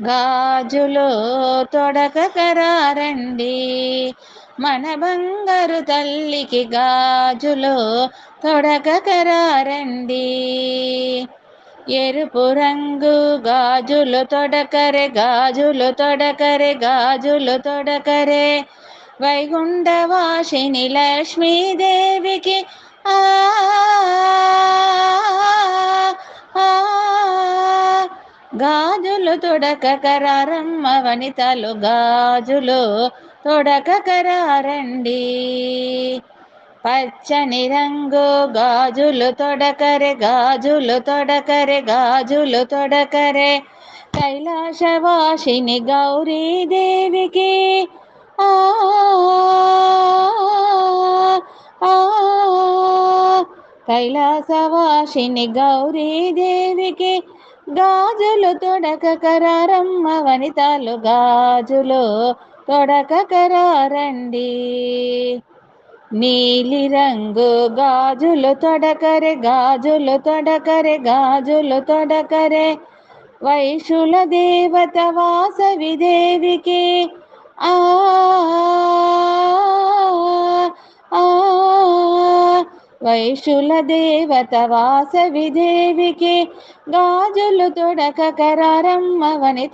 గాజులో తొడకకరారండి, మన బంగారు తల్లికి గాజులో తొడకకరారండి. ఎరుపు రంగు గాజులు తొడకరే, గాజులు తొడకరే, గాజులు తొడకరే, వైగుంఠవాసిని లక్ష్మీదేవికి ఆ ఆ గాజులు తొడకకరారమ్మ వనితలు, గాజులు తొడకకరారండి. పచ్చని రంగు గాజులు తొడకరే, గాజులు తొడకరే, గాజులు తొడకరే, కైలాసవాసిని గౌరీదేవికి ఆ ఆ కైలాసవాసిని గౌరీదేవికి గాజులు తొడకకరారమ్మ వనితలు, గాజులు తొడకకరారండి. నీలి రంగు గాజులు తొడకరే, గాజులు తొడకరే, గాజులు తొడకరే, వైశుల దేవత వాసవి దేవికి ఆ ఆ వైశుల దేవత వాసవి దేవికి గాజులు తొడకకరారమ్మ వనిత